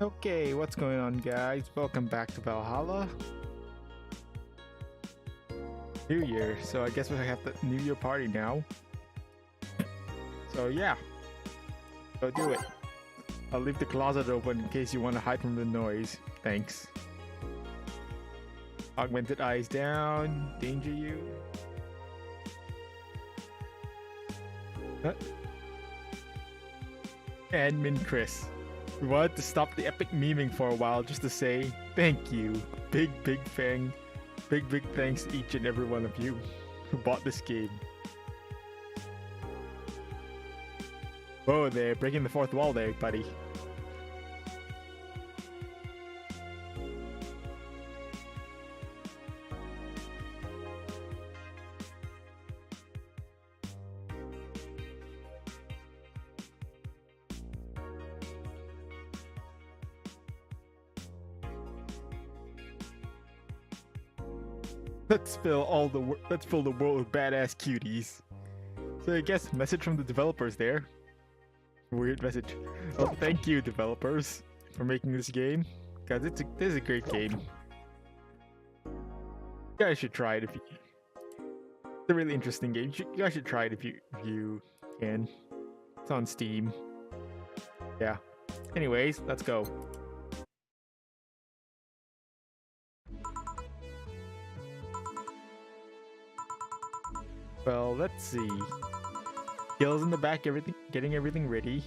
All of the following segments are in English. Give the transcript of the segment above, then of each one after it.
Okay, what's going on, guys? Welcome back to Valhalla. New Year, so I guess we have the New Year party now. So yeah, go do it. I'll leave the closet open in case you want to hide from the noise. Thanks. Augmented eyes down. Danger you. Huh? Admin Chris. We wanted to stop the epic memeing for a while just to say thank you. Big fan. Big thanks to each and every one of you who bought this game. Whoa there, breaking the fourth wall there, buddy. Let's fill the world with badass cuties. So I guess message from the developers there. Weird message. Well, thank you developers for making this game, guys. This is a great game. You guys should try it if you. It's a really interesting game. You guys should try it if you can. It's on Steam. Yeah. Anyways, let's go. Well, let's see. Gil's in the back, getting everything ready.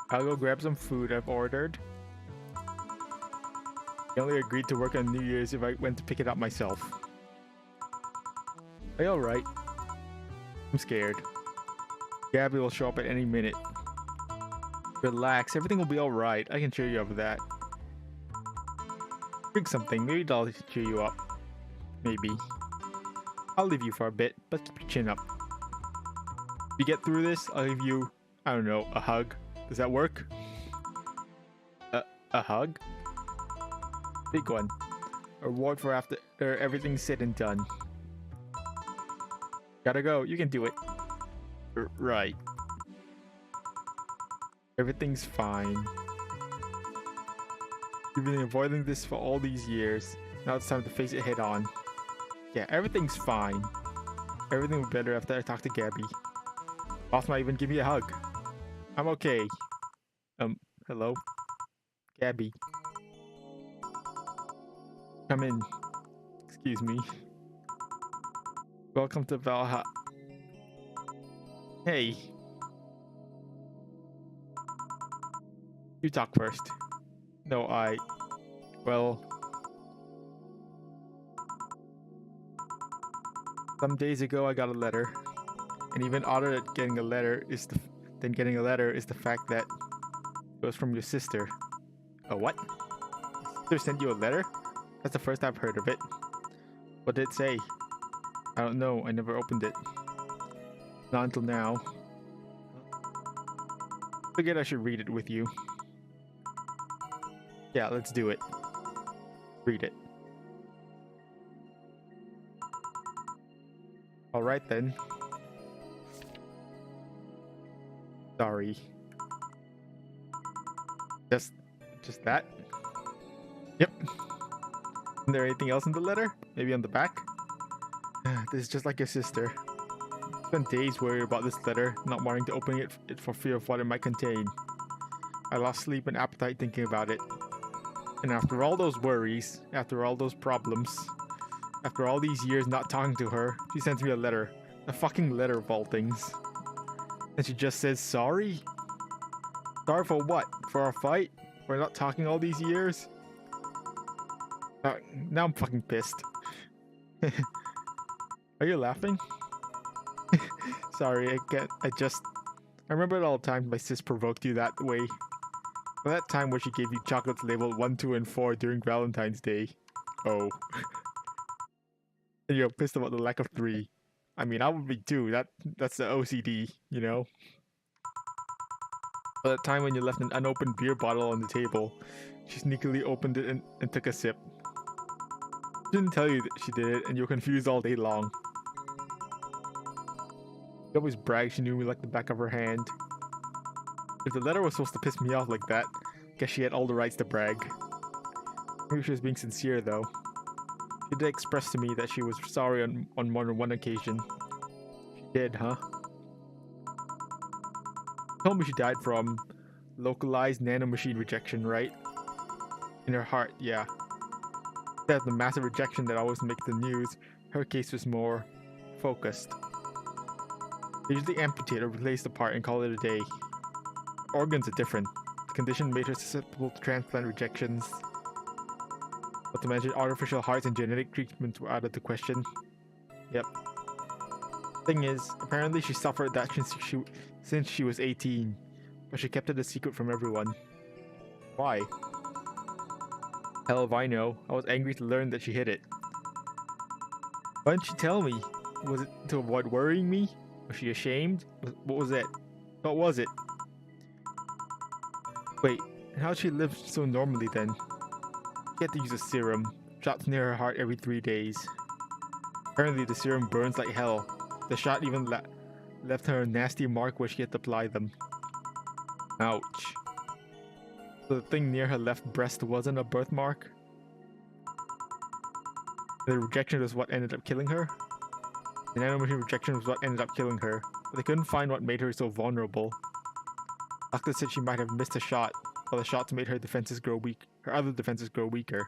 I'll go grab some food I've ordered. I only agreed to work on New Year's if I went to pick it up myself. Are you alright? I'm scared. Gabi will show up at any minute. Relax, everything will be alright. I can cheer you up with that. Drink something, maybe that'll cheer you up. Maybe. I'll leave you for a bit, but keep your chin up. If you get through this, I'll give you, I don't know, a hug. Does that work? A hug? Big one. A reward for after everything's said and done. Gotta go, you can do it. Right. Everything's fine. You've been avoiding this for all these years. Now it's time to face it head on. Yeah, everything's fine. Everything will be better after I talk to Gabi. Boss might even give me a hug. I'm okay. Hello? Gabi. Come in. Excuse me. Welcome to Valhalla. Hey. You talk first. No, well... Some days ago I got a letter. And even odder than getting a letter is the fact that it was from your sister. A what? Your sister sent you a letter? That's the first I've heard of it. What did it say? I don't know, I never opened it. Not until now. Figured I should read it with you. Yeah, let's do it. Read it. Alright then. Sorry. Just that? Yep. Isn't there anything else in the letter? Maybe on the back? This is just like your sister. Spent days worried about this letter, not wanting to open it for fear of what it might contain. I lost sleep and appetite thinking about it. And after all those worries, after all those problems, after all these years not talking to her, she sends me a letter. A fucking letter of all things. And she just says sorry? Sorry for what? For our fight? For not talking all these years? Now I'm fucking pissed. Are you laughing? Sorry, I remember it all the time my sis provoked you that way. Well, that time where she gave you chocolates labeled 1, 2, and 4 during Valentine's Day. Oh. And you're pissed about the lack of 3. I mean, I would be too. That's the OCD, you know? But that time when you left an unopened beer bottle on the table, she sneakily opened it and took a sip. She didn't tell you that she did it, and you're confused all day long. She always bragged she knew me like the back of her hand. If the letter was supposed to piss me off like that, guess she had all the rights to brag. Maybe she was being sincere, though. She did express to me that she was sorry on more than one occasion. She did, huh? She told me she died from localized nanomachine rejection, right? In her heart, yeah. Instead of the massive rejection that always makes the news, her case was more focused. They usually amputate or replace the part and call it a day. Organs are different. The condition made her susceptible to transplant rejections. Not to mention artificial hearts and genetic treatments were out of the question. Yep. Thing is, apparently she suffered that since she was 18, but she kept it a secret from everyone. Why? Hell if I know. I was angry to learn that she hid it. Why didn't she tell me? Was it to avoid worrying me? Was she ashamed? What was it? What was it? Wait, how'd she live so normally then? She had to use a serum, shots near her heart every 3 days. Apparently the serum burns like hell. The shot even left her a nasty mark where she had to apply them. Ouch. So the thing near her left breast wasn't a birthmark? The rejection was what ended up killing her? The nanomachine rejection was what ended up killing her, but they couldn't find what made her so vulnerable. Doctor said she might have missed a shot, while the shots made her defenses grow weak. Her other defenses grow weaker.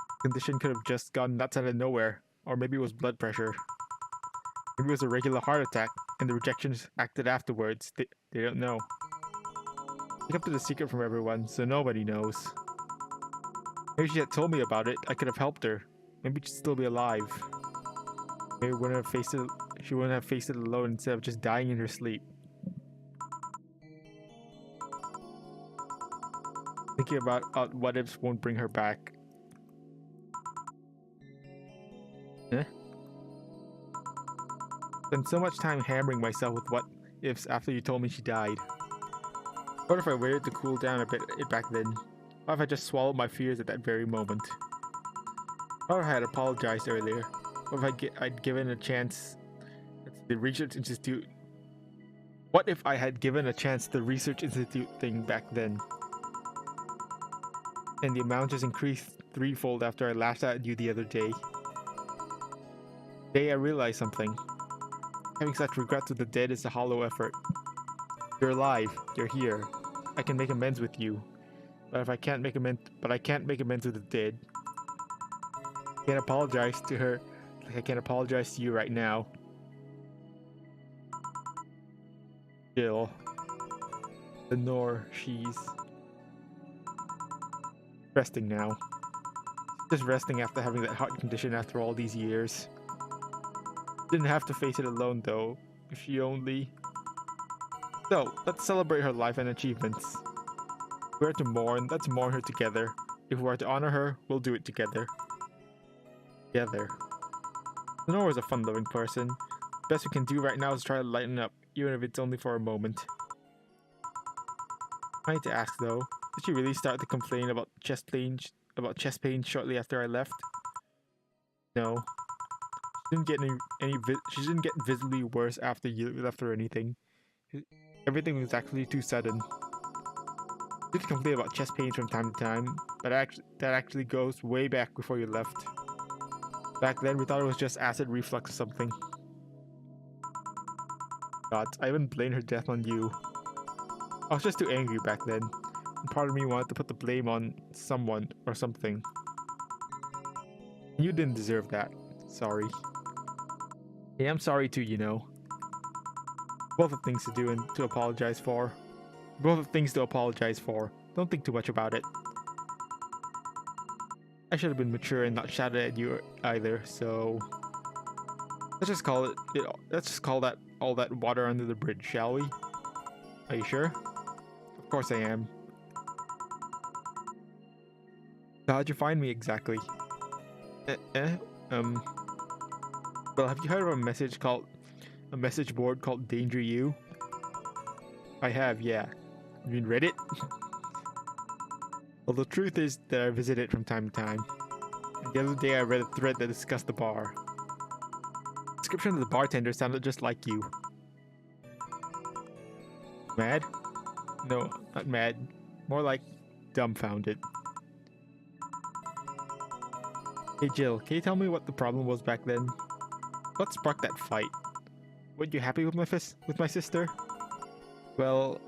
The condition could have just gone nuts out of nowhere, or maybe it was blood pressure. Maybe it was a regular heart attack, and the rejections acted afterwards. They don't know. They kept it a secret from everyone, so nobody knows. Maybe she had told me about it, I could have helped her. Maybe she'd still be alive. Maybe she wouldn't have faced it alone instead of just dying in her sleep. Thinking about what ifs won't bring her back. Eh? Spent so much time hammering myself with what ifs after you told me she died. What if I waited to cool down a bit back then? What if I just swallowed my fears at that very moment? What if I had apologized earlier? What if I'd given a chance the research institute? What if I had given a chance the research institute thing back then? And the amount just increased threefold after I lashed out at you the other day. Today I realized something. Having such regrets with the dead is a hollow effort. You're alive. You're here. I can make amends with you. But I can't make amends with the dead. I can't apologize to her like I can't apologize to you right now. Jill. Lenore, she's resting now. Just resting after having that heart condition after all these years. Didn't have to face it alone though, if she only... So, let's celebrate her life and achievements. If we are to mourn, let's mourn her together. If we are to honor her, we'll do it together. Together. Lenore is a fun-loving person. The best we can do right now is try to lighten up, even if it's only for a moment. I need to ask though, did she really start to complain about chest pain shortly after I left? No. She didn't get visibly worse after you left or anything. Everything was actually too sudden. She did complain about chest pains from time to time, but that actually goes way back before you left. Back then we thought it was just acid reflux or something. God, I even blamed her death on you. I was just too angry back then, and part of me wanted to put the blame on someone or something. You didn't deserve that. Sorry. Hey, I'm sorry too, you know. Both of things to do and to apologize for. Both of things to apologize for. Don't think too much about it. I should have been mature and not shouted at you either, so... Let's just call that all that water under the bridge, shall we? Are you sure? Of course I am. So how'd you find me exactly? Well, have you heard of a message board called Danger U? I have, yeah. You read it? Well, the truth is that I visit it from time to time. The other day I read a thread that discussed the bar. The description of the bartender sounded just like you. Mad? No, not mad. More like dumbfounded. Hey Jill, can you tell me what the problem was back then? What sparked that fight? Weren't you happy with my sister? Well,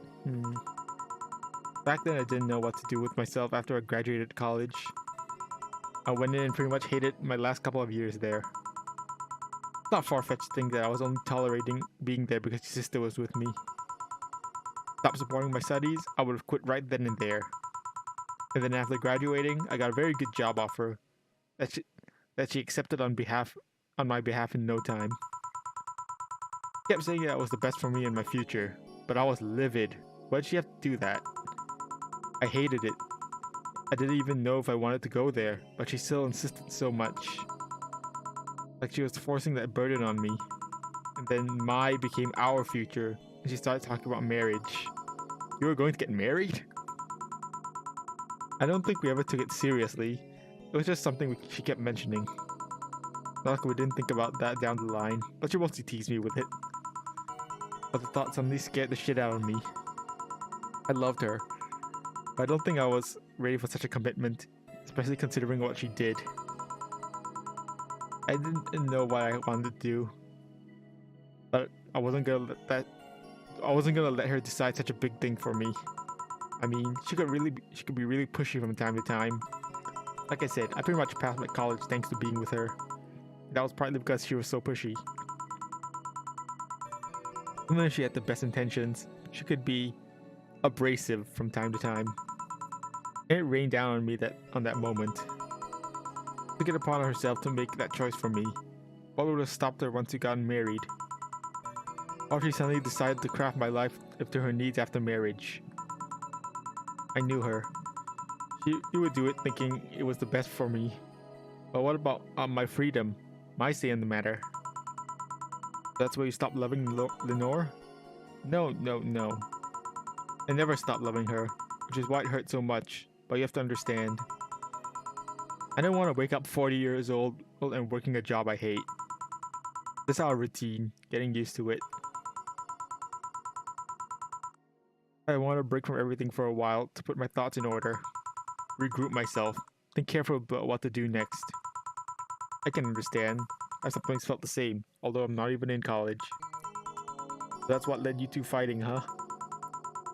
back then I didn't know what to do with myself after I graduated college. I went in and pretty much hated my last couple of years there. It's not far-fetched to think that I was only tolerating being there because your sister was with me. Stopped supporting my studies, I would have quit right then and there. And then after graduating, I got a very good job offer that she accepted on my behalf in no time. She kept saying that was the best for me and my future, but I was livid. Why did she have to do that? I hated it. I didn't even know if I wanted to go there, but she still insisted so much. Like she was forcing that burden on me. And then my became our future, and she started talking about marriage. You were going to get married? I don't think we ever took it seriously. It was just something she kept mentioning. Not like we didn't think about that down the line, but she mostly teased me with it. But the thought suddenly scared the shit out of me. I loved her, but I don't think I was ready for such a commitment, especially considering what she did. I didn't know what I wanted to do, but I wasn't gonna let her decide such a big thing for me. I mean, she could be really pushy from time to time. Like I said, I pretty much passed my college thanks to being with her. That was partly because she was so pushy. Even if she had the best intentions, she could be abrasive from time to time. And it rained down on me on that moment. She took it upon herself to make that choice for me. What would have stopped her once we got married? Or she suddenly decided to craft my life to her needs after marriage. I knew her. She would do it thinking it was the best for me. But what about my freedom? My say in the matter? That's why you stopped loving Lenore? No. I never stopped loving her, which is why it hurt so much. But you have to understand. I don't want to wake up 40 years old and working a job I hate. This is our routine, getting used to it. I want to break from everything for a while to put my thoughts in order. Regroup myself. Think carefully about what to do next. I can understand. I sometimes felt the same, although I'm not even in college. So that's what led you to fighting, huh?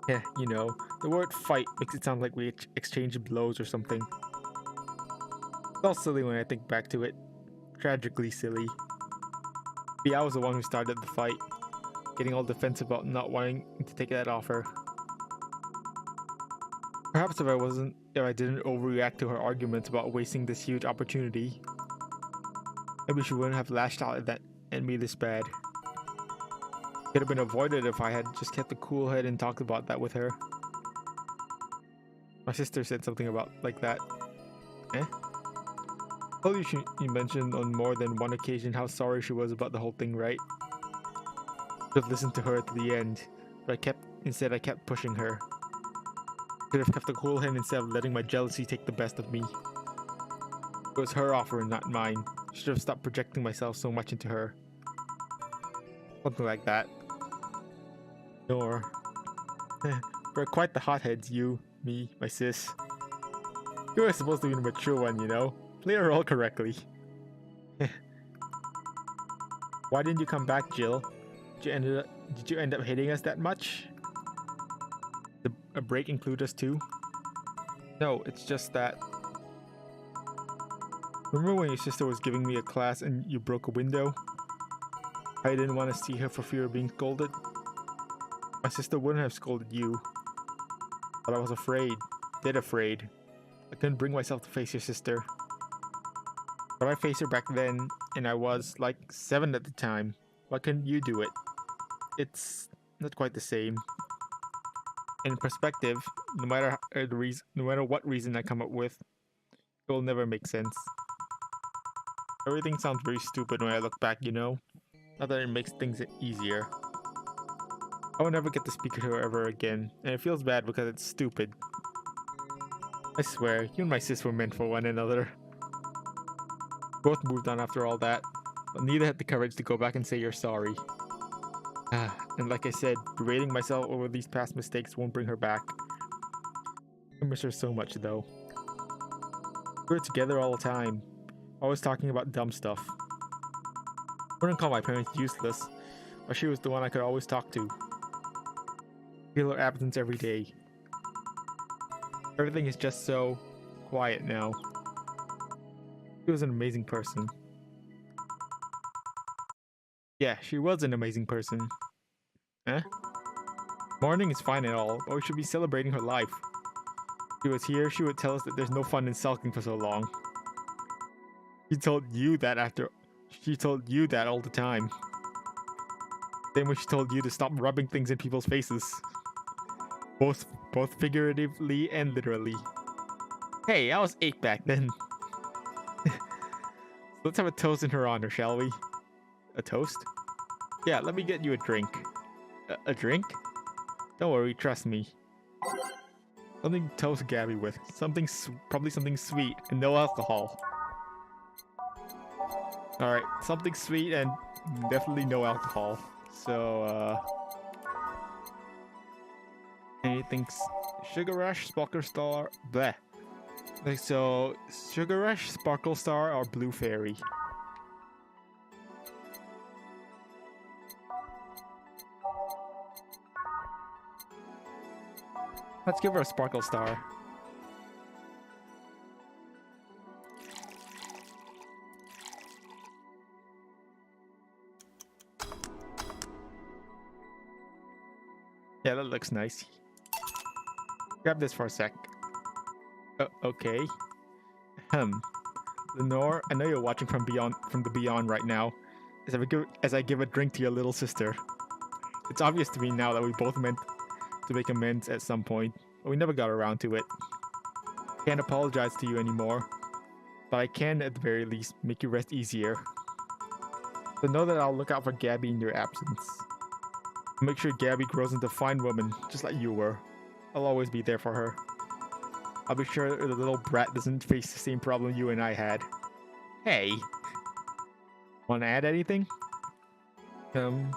Yeah, you know, the word fight makes it sound like we exchanged blows or something. It's all silly when I think back to it. Tragically silly. See, I was the one who started the fight, getting all defensive about not wanting to take that offer. Perhaps if I didn't overreact to her arguments about wasting this huge opportunity, maybe she wouldn't have lashed out at me this bad. It could have been avoided if I had just kept a cool head and talked about that with her. My sister said something about like that. Eh? Well, you mentioned on more than one occasion how sorry she was about the whole thing, right? Should have listened to her to the end, but I kept pushing her. Could have kept a cool head instead of letting my jealousy take the best of me. It was her offer and not mine. Should have stopped projecting myself so much into her. Something like that. Nor. We're quite the hotheads, you, me, my sis. You were supposed to be the mature one, you know? Play your role correctly. Why didn't you come back, Jill? Did you end up hating us that much? Did a break include us too? No, it's just that. Remember when your sister was giving me a class and you broke a window? I didn't want to see her for fear of being scolded. My sister wouldn't have scolded you. But I was afraid. Dead afraid. I couldn't bring myself to face your sister. But I faced her back then, and I was like 7 at the time. Why couldn't you do it? It's not quite the same. In perspective, no matter what reason I come up with, it will never make sense. Everything sounds very stupid when I look back, you know? Not that it makes things easier. I will never get to speak to her ever again, and it feels bad because it's stupid. I swear, you and my sis were meant for one another. Both moved on after all that, but neither had the courage to go back and say you're sorry. And like I said, berating myself over these past mistakes won't bring her back. I miss her so much though. We were together all the time, always talking about dumb stuff. I wouldn't call my parents useless, but she was the one I could always talk to. Feel her absence every day. Everything is just so quiet now. She was an amazing person. Yeah, she was an amazing person. Huh? Mourning is fine and all, but we should be celebrating her life. If she was here, she would tell us that there's no fun in sulking for so long. She told you that all the time. Same way she told you to stop rubbing things in people's faces. Both figuratively and literally. Hey, I was 8 back then. So let's have a toast in her honor, shall we? A toast? Yeah, let me get you a drink. A drink? Don't worry, trust me. Something to toast Gabi with. Probably something sweet and no alcohol. Alright, something sweet and definitely no alcohol. So, anything... Sugar Rush, Sparkle Star... Bleh. Okay, so, Sugar Rush, Sparkle Star, or Blue Fairy? Let's give her a Sparkle Star. Yeah, that looks nice. Grab this for a sec. Okay. Lenore, I know you're watching from the beyond right now, as I give a drink to your little sister. It's obvious to me now that we both meant to make amends at some point, but we never got around to it. Can't apologize to you anymore, but I can at the very least make you rest easier. So know that I'll look out for Gabi in your absence. I'll make sure Gabi grows into a fine woman, just like you were. I'll always be there for her. I'll be sure the little brat doesn't face the same problem you and I had. Hey! Wanna add anything? I'll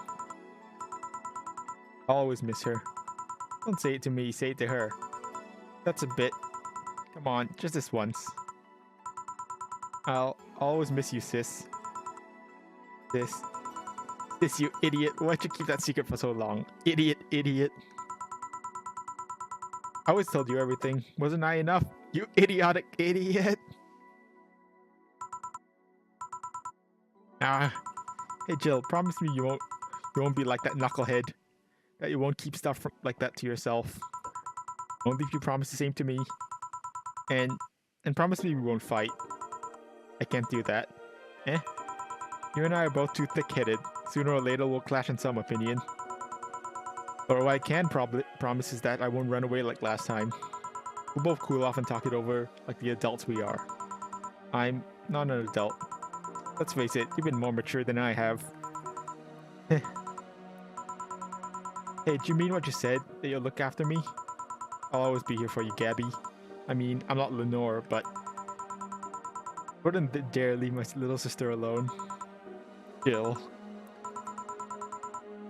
always miss her. Don't say it to me, say it to her. That's a bit... Come on, just this once. I'll always miss you, sis. Sis, you idiot. Why'd you keep that secret for so long? Idiot. I always told you everything. Wasn't I enough? You idiotic idiot. Hey Jill, promise me you won't be like that knucklehead. That you won't keep stuff like that to yourself. Only if you promise the same to me. And promise me we won't fight. I can't do that. You and I are both too thick-headed. Sooner or later we'll clash in some opinion. But what I can promise is that I won't run away like last time. We'll both cool off and talk it over like the adults we are. I'm not an adult. Let's face it, you've been more mature than I have. Hey, do you mean what you said? That you'll look after me? I'll always be here for you, Gabi. I mean, I'm not Lenore, but... wouldn't dare leave my little sister alone. Jill.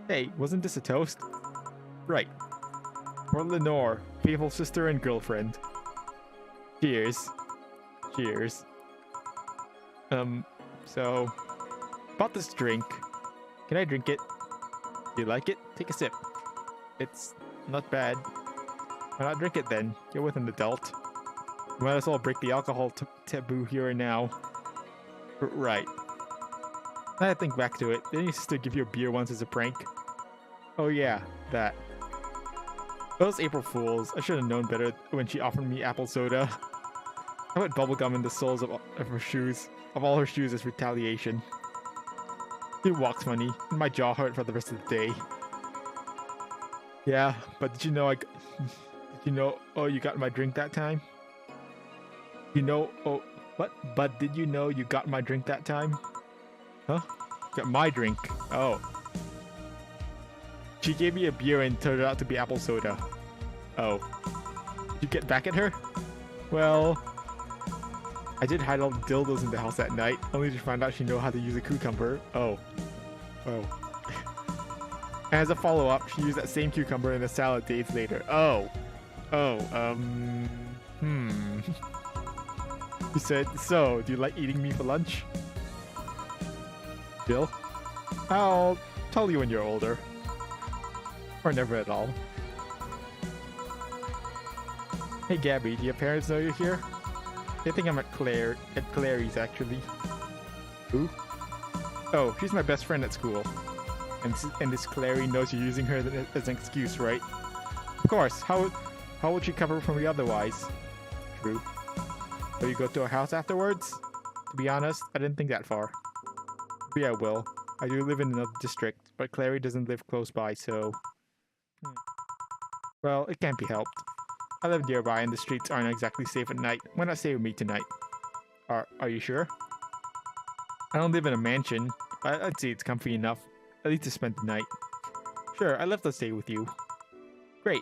Hey, wasn't this a toast? Right. For Lenore, faithful sister and girlfriend. Cheers. Cheers. So... about this drink. Can I drink it? Do you like it? Take a sip. It's not bad. Why not drink it then? You're with an adult. You might as well break the alcohol taboo here and now. Right. Now I think back to it, didn't your sister give you a beer once as a prank? Oh yeah, that. Those April Fools. I should have known better when she offered me apple soda. I put bubblegum in the soles of her shoes, of all her shoes as retaliation. She walks funny, and my jaw hurt for the rest of the day. Yeah, but did you know oh, you got my drink that time? Oh, what? But did you know you got my drink that time? Huh? Got my drink. Oh. She gave me a beer and turned it out to be apple soda. Oh. Did you get back at her? Well... I did hide all the dildos in the house at night, only to find out she know how to use a cucumber. Oh. Oh. As a follow-up, she used that same cucumber in a salad days later. Oh. Oh, He said, so, do you like eating me for lunch? Bill? I'll tell you when you're older. Or never at all. Hey Gabi, do your parents know you're here? They think I'm at Clary's actually. Who? Oh, she's my best friend at school. And this Clary knows you're using her as an excuse, right? Of course, how would she cover for me otherwise? True. Will you go to our house afterwards? To be honest, I didn't think that far. Maybe I will. I do live in another district, but Clary doesn't live close by, so... Well, it can't be helped. I live nearby and the streets aren't exactly safe at night. Why not stay with me tonight? Are you sure? I don't live in a mansion, but I'd say it's comfy enough, at least to spend the night. Sure, I'd love to stay with you. Great.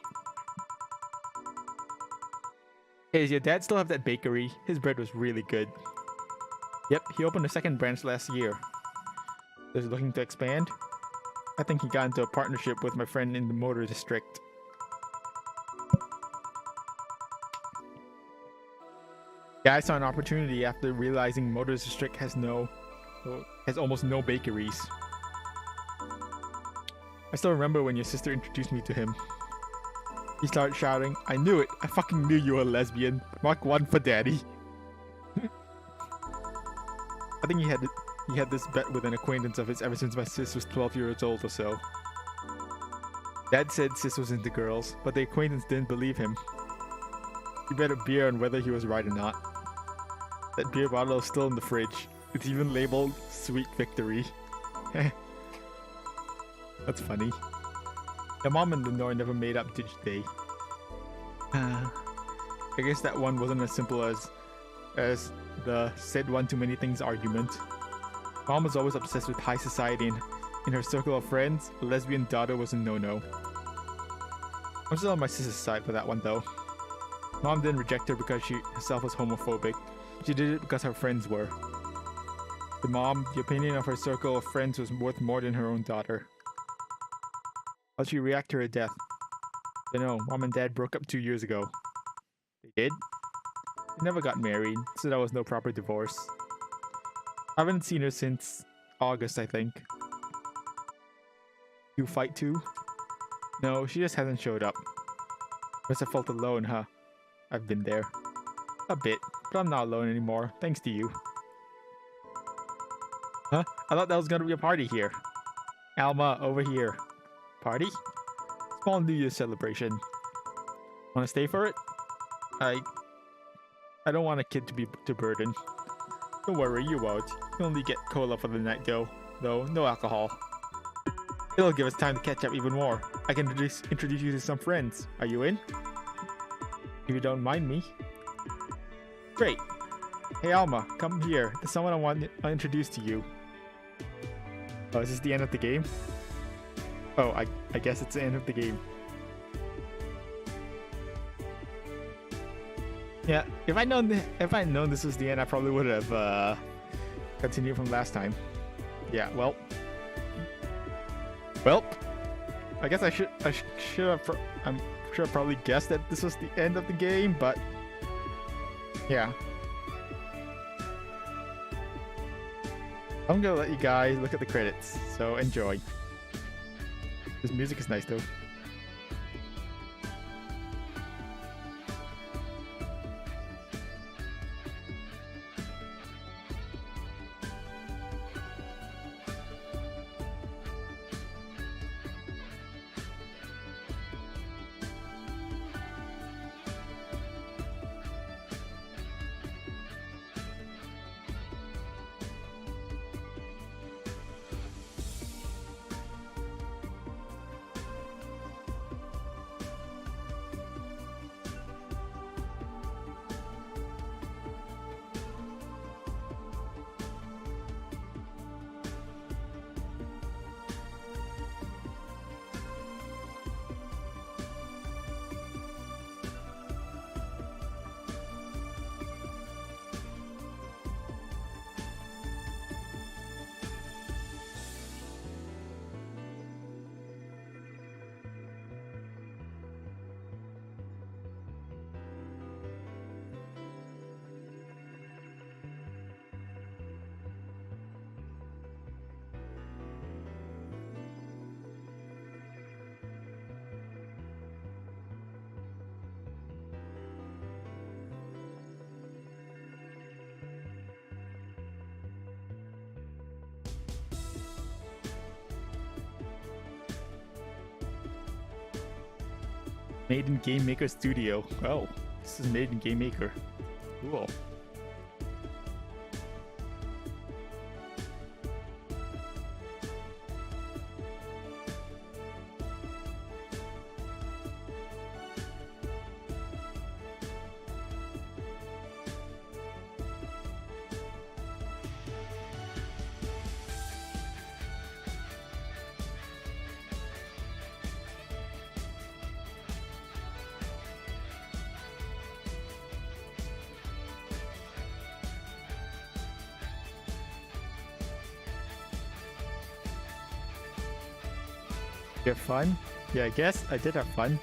Hey, does your dad still have that bakery? His bread was really good. Yep, he opened a second branch last year. Is he looking to expand? I think he got into a partnership with my friend in the motor district. Yeah, I saw an opportunity after realizing motor district has almost no bakeries. I still remember when your sister introduced me to him. He started shouting, "I knew it! I fucking knew you were a lesbian! Mark 1 for daddy!" I think he had this bet with an acquaintance of his ever since my sis was 12 years old or so. Dad said sis was into girls, but the acquaintance didn't believe him. He bet a beer on whether he was right or not. That beer bottle is still in the fridge. It's even labeled Sweet Victory. That's funny. The mom and Lenore never made up, did they? I guess that one wasn't as simple as the said one too many things argument. Mom was always obsessed with high society and in her circle of friends, a lesbian daughter was a no-no. I'm still on my sister's side for that one though. Mom didn't reject her because she herself was homophobic. She did it because her friends were. To Mom, the opinion of her circle of friends was worth more than her own daughter. How'd she react to her death? I don't know, Mom and Dad broke up 2 years ago. They did? They never got married, so that was no proper divorce. I haven't seen her since August, I think. You fight too? No, she just hasn't showed up. Must have felt alone, huh? I've been there. A bit, but I'm not alone anymore, thanks to you. Huh? I thought that was gonna be a party here. Alma, over here. Party? Small New Year's celebration. Wanna stay for it? I don't want a kid to be to burden. Don't worry, you won't. You only get cola for the night though, no alcohol. It'll give us time to catch up even more. I can introduce you to some friends. Are you in? If you don't mind me. Great. Hey Alma, come here. There's someone I want to introduce to you. Oh, is this the end of the game? Oh, I guess it's the end of the game. Yeah, if I'd known this was the end, I probably would have continued from last time. Yeah, well, I guess I should have. I'm sure I probably guessed that this was the end of the game, but yeah. I'm gonna let you guys look at the credits, so enjoy. This music is nice though. Made in Game Maker Studio. Oh, this is made in Game Maker. Cool. You have fun? Yeah, I guess I did have fun.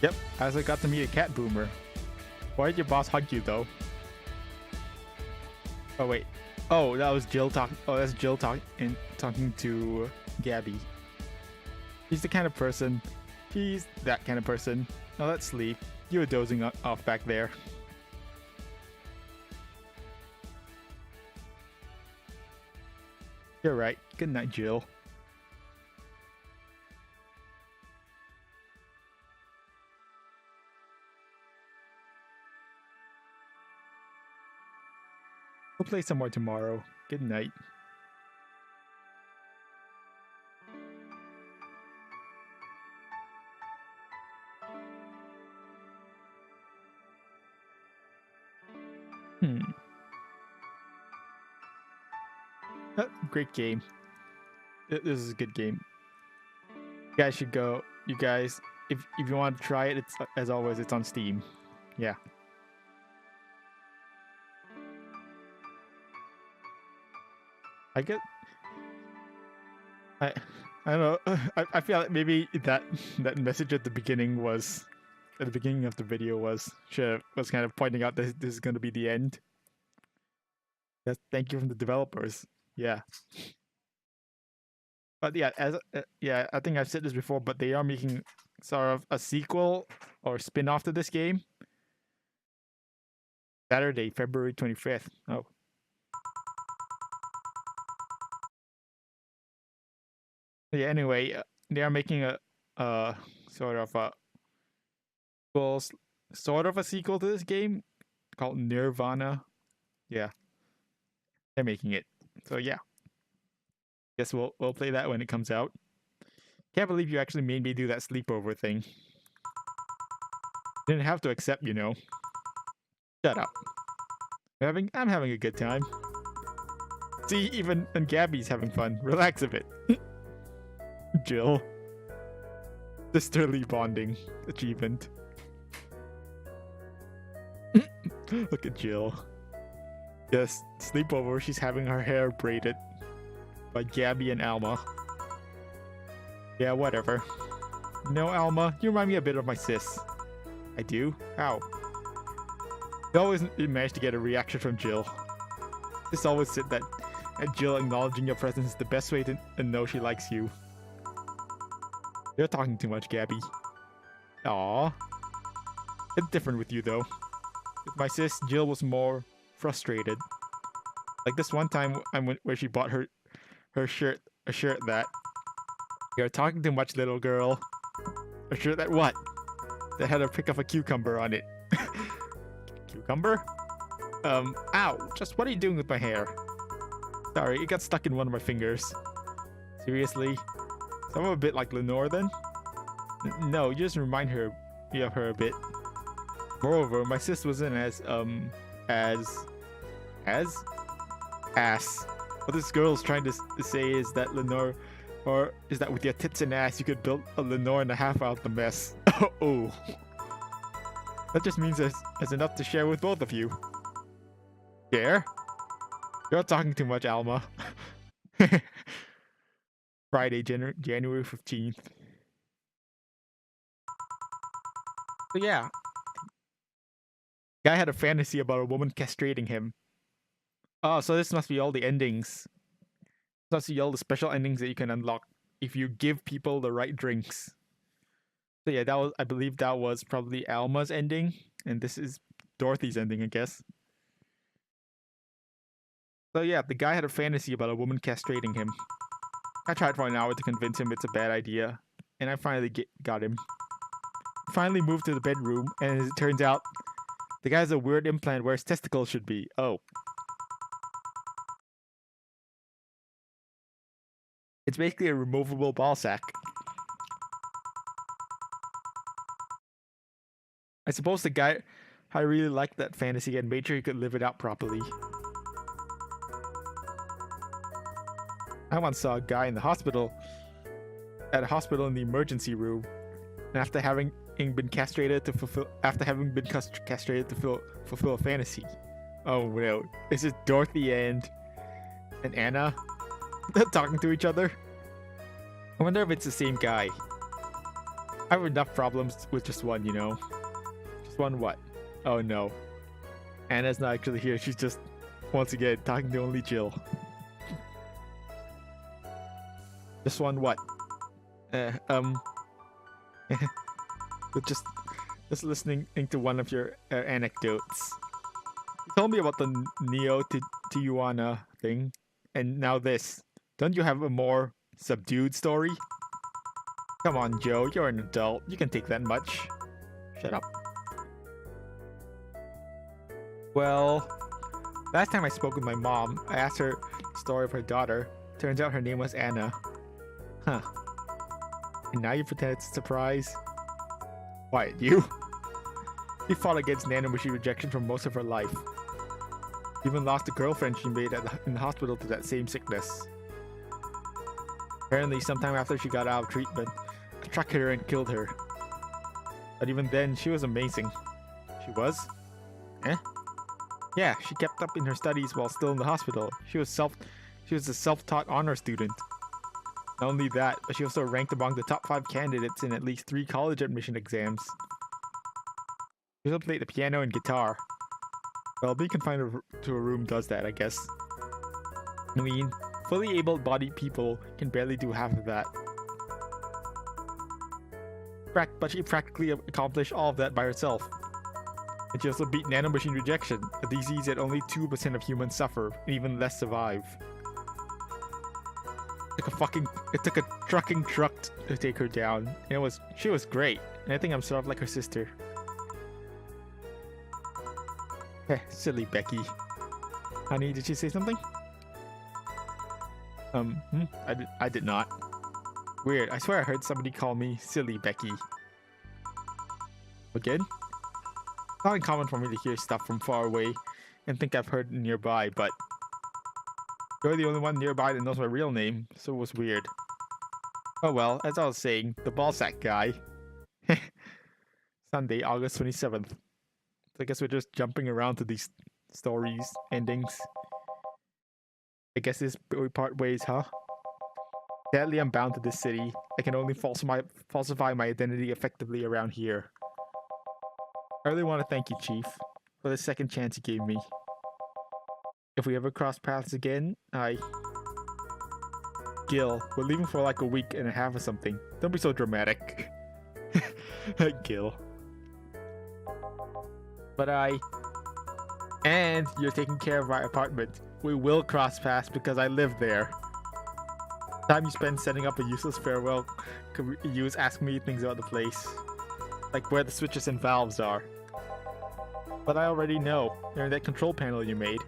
Yep, I also got to meet a cat boomer. Why did your boss hug you though? Oh wait. Oh, that was Jill talking. Oh, that's Jill talking to Gabi. She's the kind of person. She's that kind of person. Now let's sleep. You were dozing off back there. You're right. Good night, Jill. We'll play some more tomorrow. Good night. Great game. This is a good game. You guys should go. You guys, if you want to try it, it's as always, it's on Steam. Yeah. I get. I don't know. I feel like maybe that message at the beginning was, at the beginning of the video was kind of pointing out that this is going to be the end. Yes, thank you from the developers. Yeah. But yeah, yeah, I think I've said this before, but they are making sort of a sequel or spin-off to this game. Saturday, February 25th. Oh. Yeah, anyway, they are making a sort of a sequel to this game called Nirvana. Yeah. They're making it. So yeah. Guess we'll play that when it comes out. Can't believe you actually made me do that sleepover thing. Didn't have to accept, you know. Shut up. I'm having a good time. See, even and Gabi's having fun. Relax a bit. Jill. Sisterly bonding achievement. Look at Jill. Yes, sleepover. She's having her hair braided by Gabi and Alma. Yeah, whatever. No, Alma, you remind me a bit of my sis. I do? How? You always manage to get a reaction from Jill. Sis always said that Jill acknowledging your presence is the best way to know she likes you. You're talking too much, Gabi. Aww. It's different with you, though. With my sis, Jill was more frustrated. Like this one time where she bought a shirt that you're talking too much, little girl. A shirt that what? That had a pic of a cucumber on it. Cucumber? Ow! Just what are you doing with my hair? Sorry, it got stuck in one of my fingers. Seriously? So I'm a bit like Lenore then? No, you just remind her of her a bit. Moreover, my sis wasn't as ass. What this girl's trying to say is that Lenore, or is that with your tits and ass you could build a Lenore and a half out the mess. Oh. That just means there's enough to share with both of you. Share? You're talking too much, Alma. Friday, January 15th. So yeah. Guy had a fantasy about a woman castrating him. Oh, so this must be all the endings. This must be all the special endings that you can unlock if you give people the right drinks. So yeah, I believe that was probably Alma's ending, and this is Dorothy's ending, I guess. So yeah, the guy had a fantasy about a woman castrating him. I tried for an hour to convince him it's a bad idea, and I finally got him. Finally moved to the bedroom, and as it turns out, the guy has a weird implant where his testicles should be. Oh. It's basically a removable ball sack. I suppose the guy I really liked that fantasy and made sure he could live it out properly. I once saw a guy in the hospital, at a hospital in the emergency room, and after having been castrated to fulfill a fantasy. Oh no, is it Dorothy and Anna talking to each other? I wonder if it's the same guy. I have enough problems with just one, you know. Just one what? Oh no, Anna's not actually here. She's just once again talking to only Jill. Just one what? But just listening to one of your anecdotes. You told me about the Neo Tijuana thing, and now this. Don't you have a more subdued story? Come on, Joe, you're an adult. You can take that much. Shut up. Well, last time I spoke with my mom, I asked her the story of her daughter. Turns out her name was Anna. Huh. And now you pretend it's a surprise? Why, you? She fought against nanomachine rejection for most of her life. Even lost a girlfriend she made in the hospital to that same sickness. Apparently, sometime after she got out of treatment, a truck hit her and killed her. But even then, she was amazing. She was? Eh? Yeah, she kept up in her studies while still in the hospital. She was a self-taught honor student. Not only that, but she also ranked among the top 5 candidates in at least 3 college admission exams. She also played the piano and guitar. Well, being confined to a room does that, I guess. I mean, fully able-bodied people can barely do half of that. But she practically accomplished all of that by herself. And she also beat nanomachine rejection, a disease that only 2% of humans suffer, and even less survive. It took a trucking truck to take her down, and she was great, and I think I'm sort of like her sister. Heh, silly Becky. Honey, did she say something? I did not. Weird, I swear I heard somebody call me silly Becky. Again? It's not uncommon for me to hear stuff from far away and think I've heard it nearby, but you're the only one nearby that knows my real name, so it was weird. Oh well, as I was saying, the ballsack guy. Sunday, August 27th. So I guess we're just jumping around to these stories, endings. I guess this we part ways, huh? Sadly, I'm bound to this city. I can only falsify my identity effectively around here. I really want to thank you, Chief, for the second chance you gave me. If we ever cross paths again, Gil, we're leaving for like a week and a half or something. Don't be so dramatic. Gil. But and you're taking care of my apartment. We will cross paths because I live there. Time you spend setting up a useless farewell could use asking me things about the place. Like where the switches and valves are. But I already know. They're in that control panel you made.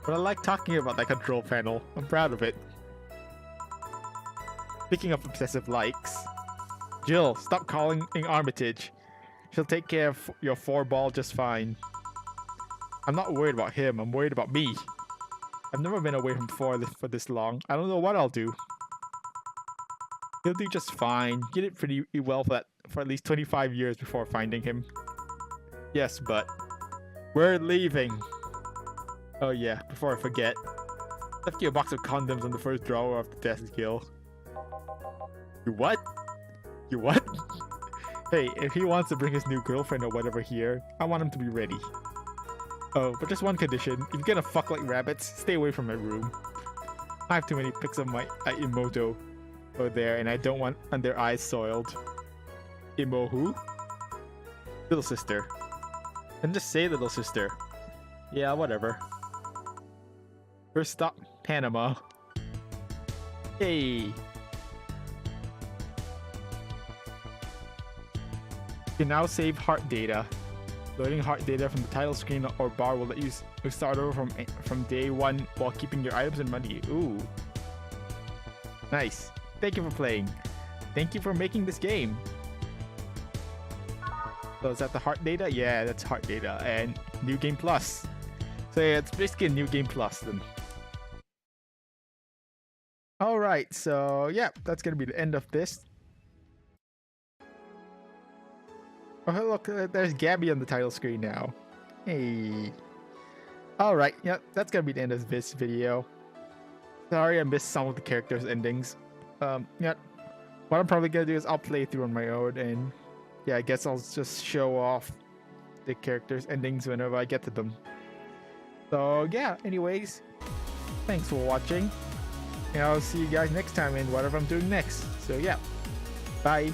But I like talking about that control panel. I'm proud of it. Speaking of obsessive likes, Jill, stop calling Armitage. She'll take care of your 4-ball just fine. I'm not worried about him, I'm worried about me. I've never been away from 4 for this long. I don't know what I'll do. He'll do just fine. He did pretty well for at least 25 years before finding him. Yes, but we're leaving. Oh yeah, before I forget. Left you a box of condoms on the first drawer of the desk, Gil. You what? You what? Hey, if he wants to bring his new girlfriend or whatever here, I want him to be ready. Oh, but just one condition. If you're gonna fuck like rabbits, stay away from my room. I have too many pics of my Imoto over there, and I don't want their eyes soiled. Imo who? Little sister. And just say little sister. Yeah, whatever. First stop, Panama. Hey. You can now save heart data. Loading heart data from the title screen or bar will let you start over from day 1 while keeping your items and money. Ooh. Nice. Thank you for playing. Thank you for making this game. So is that the heart data? Yeah, that's heart data. And New Game Plus. So yeah, it's basically a New Game Plus then. Alright, so yeah, that's gonna be the end of this. Oh, look, there's Gabi on the title screen now. Hey. Alright, yeah, that's gonna be the end of this video. Sorry I missed some of the characters' endings. Yeah, what I'm probably gonna do is I'll play through on my own, and yeah, I guess I'll just show off the characters' endings whenever I get to them. So yeah, anyways, thanks for watching, and I'll see you guys next time in whatever I'm doing next. So yeah, bye.